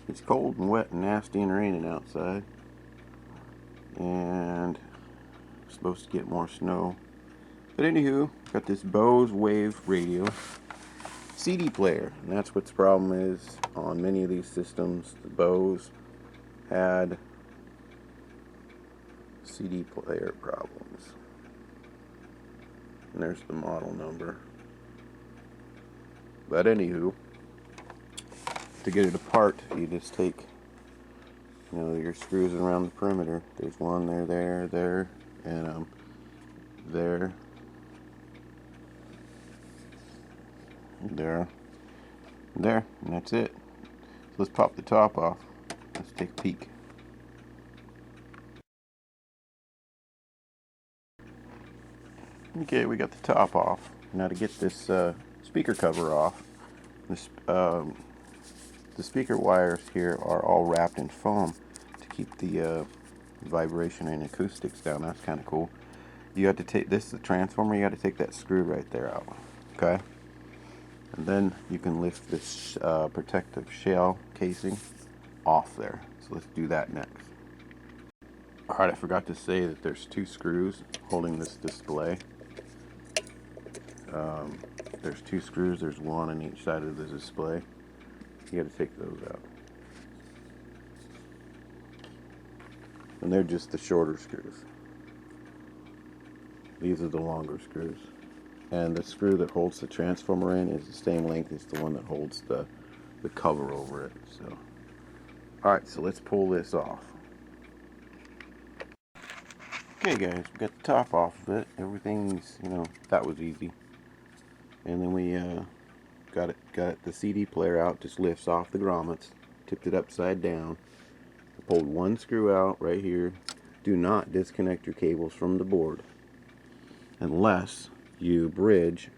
It's cold and wet and nasty and raining outside, and it's supposed to get more snow. But anywho, got this Bose Wave radio CD player, and that's what the problem is on many of these systems. The Bose had CD player problems, and there's the model number. But anywho, to get it apart, you just take, your screws around the perimeter. There's one there, and there, there, and that's it. So let's pop the top off. Let's take a peek. Okay, we got the top off. Now to get this speaker cover off, this, the speaker wires here are all wrapped in foam to keep the vibration and acoustics down. That's kind of cool. You have to take this, the transformer, you got to take that screw right there out. Okay? And then you can lift this protective shell casing off there. So let's do that next. Alright, I forgot to say that there's two screws holding this display. There's two screws, there's one on each side of the display. You got to take those out. And they're just the shorter screws. These are the longer screws. And the screw that holds the transformer in is the same length as the one that holds the cover over it. So, alright, so let's pull this off. Okay guys, we got the top off of it. Everything's, that was easy. And then we got the CD player out, just lifts off the grommets, tipped it upside down, pulled one screw out right here. Do not disconnect your cables from the board unless you bridge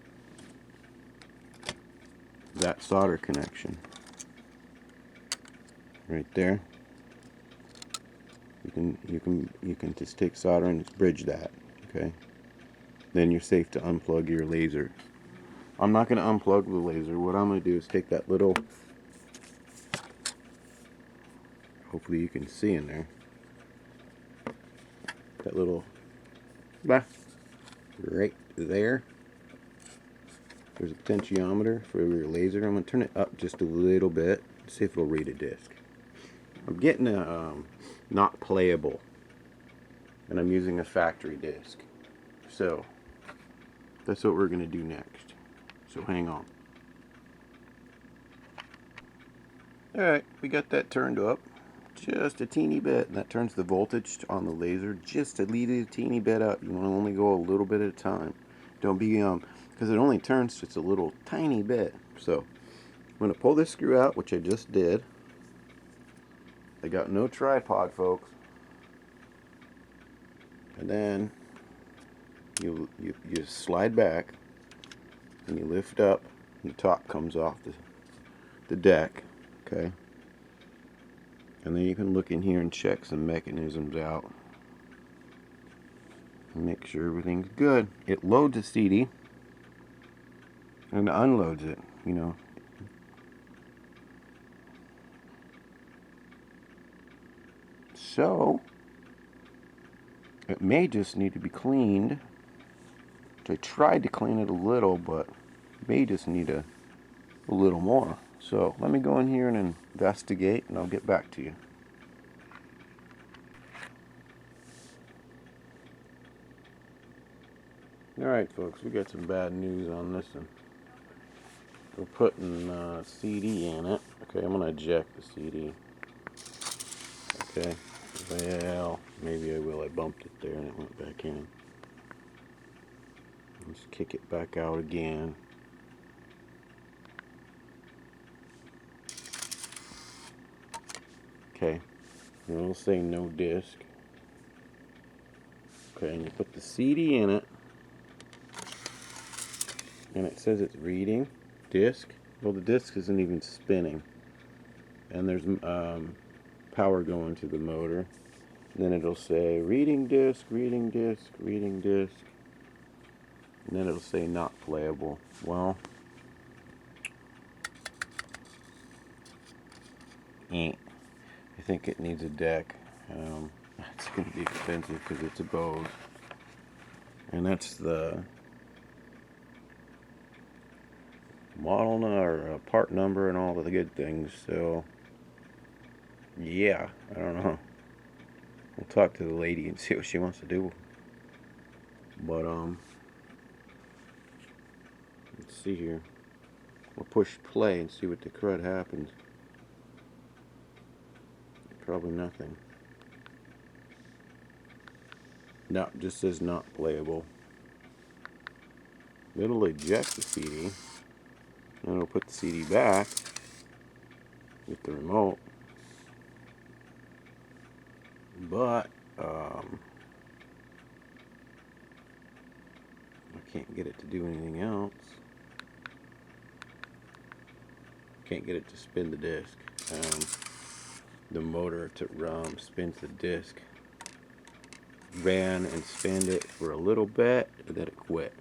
that solder connection right there. You can just take solder and just bridge that. Okay, then you're safe to unplug your laser. I'm not going to unplug the laser. What I'm going to do is take that little, hopefully you can see in there, that little, right there, there's a potentiometer for your laser. I'm going to turn it up just a little bit, see if it'll read a disc. I'm getting a not playable, and I'm using a factory disc. So that's what we're going to do next. So hang on. Alright, we got that turned up just a teeny bit, and that turns the voltage on the laser just a little teeny bit up. You want to only go a little bit at a time. Don't be because it only turns just a little tiny bit. So I'm going to pull this screw out, which I just did. I got no tripod, folks. And then you slide back and you lift up, and the top comes off the deck. Okay, and then you can look in here and check some mechanisms out and make sure everything's good. It loads a CD and unloads it, so it may just need to be cleaned. I tried to clean it a little, but may just need a little more. So let me go in here and investigate, and I'll get back to you. Alright folks, we got some bad news on this one. We're putting CD in it. Okay, I'm going to eject the CD. Okay, well, maybe I will. I bumped it there and it went back in. Let's kick it back out again. Okay, it'll say no disc. Okay, and you put the CD in it, and it says it's reading disc. Well, the disc isn't even spinning, and there's power going to the motor. And then it'll say reading disc, reading disc, reading disc, and then it'll say not playable. Well, I think it needs a deck. It's going to be expensive because it's a Bose. And that's the model or part number and all of the good things. So, yeah, I don't know. We'll talk to the lady and see what she wants to do. But, let's see here. We'll push play and see what the crud happens. Probably nothing. No, it just says not playable. It'll eject the CD. Then it'll put the CD back with the remote. But, I can't get it to do anything else. Can't get it to spin the disc. The motor to spins the disc. Ran and spinned it for a little bit, and then it quit.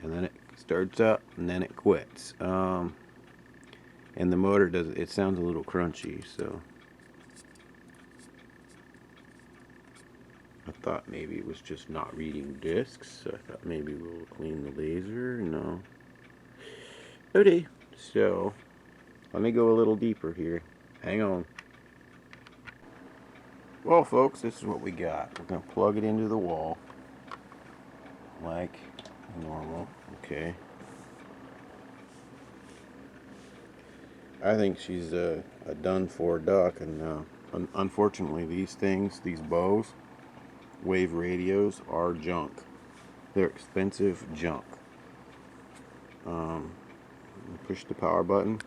And then it starts up, and then it quits. And the motor it sounds a little crunchy, so I thought maybe it was just not reading discs. So I thought maybe we'll clean the laser. No. Okay, so let me go a little deeper here. Hang on. Well, folks, this is what we got. We're going to plug it into the wall like normal. Okay. I think she's a done-for duck, and unfortunately these Bose wave radios are junk. They're expensive junk. Push the power button.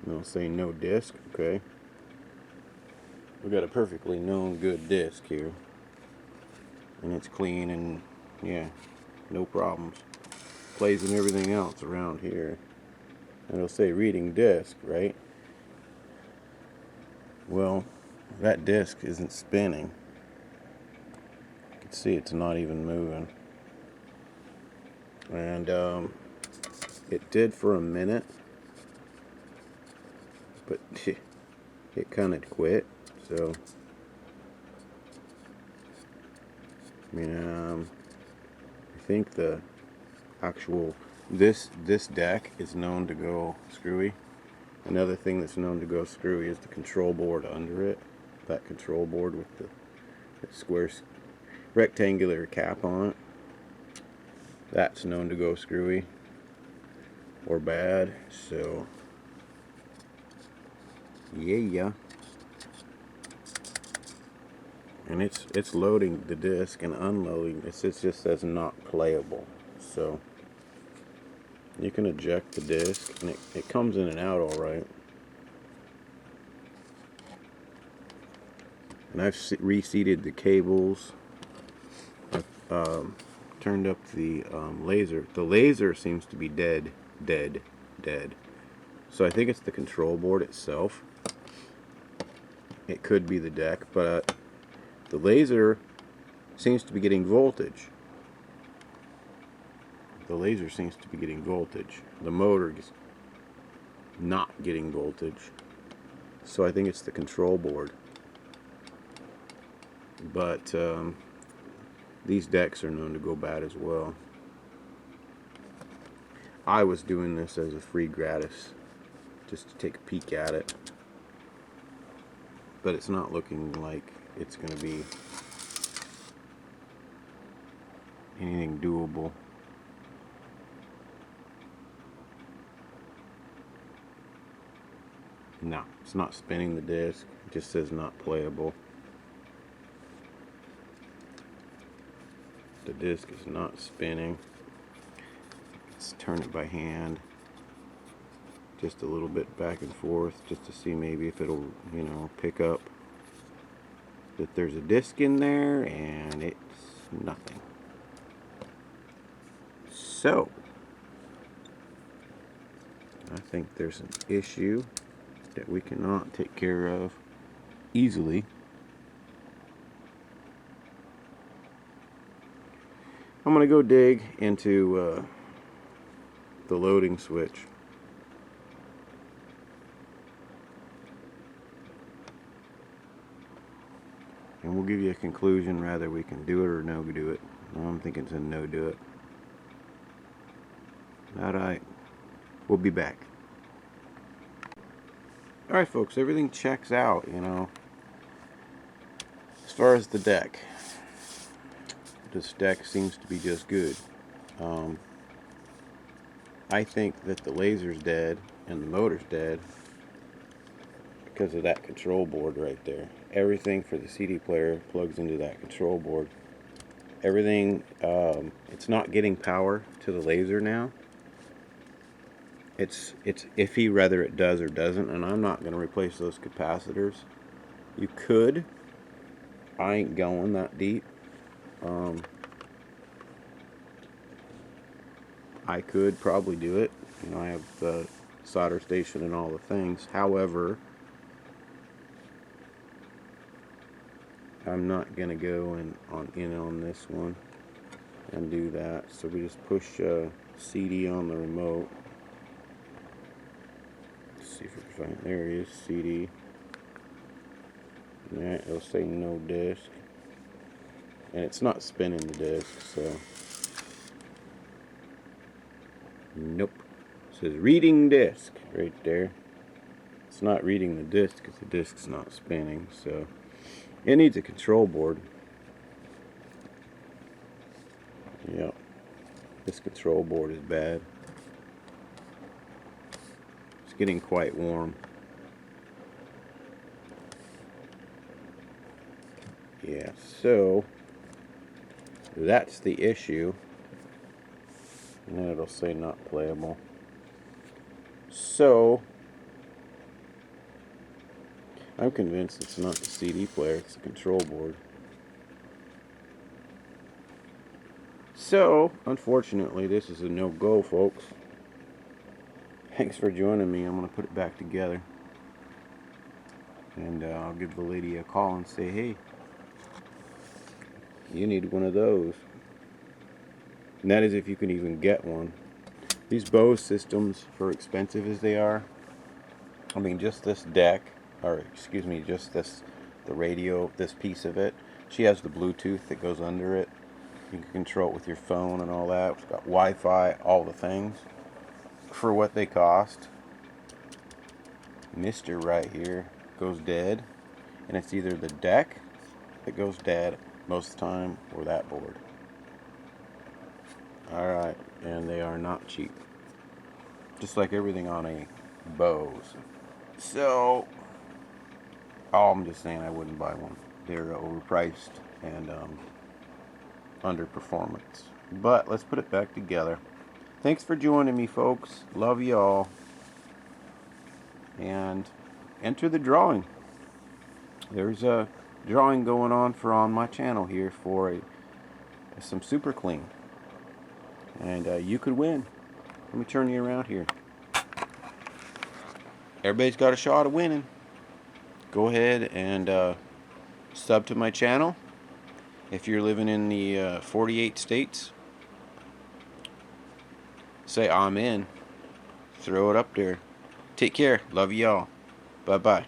And it'll say no disc. Okay. We got a perfectly known good disc here, and it's clean, and yeah, no problems. Plays and everything else around here. And it'll say reading disc, right? Well, that disc isn't spinning. You can see it's not even moving. And it did for a minute, but it kind of quit. So, I mean, I think the actual this deck is known to go screwy. Another thing that's known to go screwy is the control board under it. That control board with the square rectangular cap on it. That's known to go screwy or bad. So yeah. And it's loading the disc and unloading. It just says not playable. So you can eject the disc, and it comes in and out all right. And I've reseated the cables. I've turned up the laser. The laser seems to be dead. So I think it's the control board itself. It could be the deck, but the laser seems to be getting voltage. The laser seems to be getting voltage. The motor is not getting voltage. So I think it's the control board. But these decks are known to go bad as well. I was doing this as a free gratis, just to take a peek at it. But it's not looking like it's going to be anything doable. No, it's not spinning the disc. It just says not playable. The disc is not spinning. Let's turn it by hand. Just a little bit back and forth, just to see maybe if it'll, pick up that there's a disc in there, and it's nothing. So, I think there's an issue that we cannot take care of easily. I'm going to go dig into the loading switch we'll give you a conclusion whether we can do it or no do it. I'm thinking it's a no do it. Alright, we'll be back. Alright folks, everything checks out, you know. As far as the deck, this deck seems to be just good. I think that the laser's dead and the motor's dead because of that control board right there. Everything for the CD player plugs into that control board. Everything, it's not getting power to the laser now. It's iffy whether it does or doesn't, and I'm not going to replace those capacitors. You could. I ain't going that deep. I could probably do it. You know, I have the solder station and all the things. However, I'm not going to go in on this one and do that. So we just push CD on the remote. Let's see if we can find it. There he is, CD. Alright, it'll say no disc. And it's not spinning the disc, so. Nope. It says reading disc right there. It's not reading the disc because the disc's not spinning, so. It needs a control board. Yep. This control board is bad. It's getting quite warm. Yeah, so that's the issue. And then it'll say not playable. So I'm convinced it's not the CD player, it's the control board. So, unfortunately, this is a no-go, folks. Thanks for joining me. I'm going to put it back together. And I'll give the lady a call and say, hey, you need one of those. And that is if you can even get one. These Bose systems, for expensive as they are, I mean, just this deck, or excuse me, just this, the radio, this piece of it. She has the Bluetooth that goes under it. You can control it with your phone and all that. It's got Wi-Fi, all the things. For what they cost, Mr. right here goes dead. And it's either the deck that goes dead most of the time, or that board. Alright, and they are not cheap. Just like everything on a Bose. So, I'm just saying I wouldn't buy one. They're overpriced and underperformance. But let's put it back together. Thanks for joining me, folks. Love y'all. And enter the drawing. There's a drawing going on my channel here for some super clean. And you could win. Let me turn you around here. Everybody's got a shot of winning. Go ahead and sub to my channel. If you're living in the 48 states, say I'm in. Throw it up there. Take care. Love y'all. Bye-bye.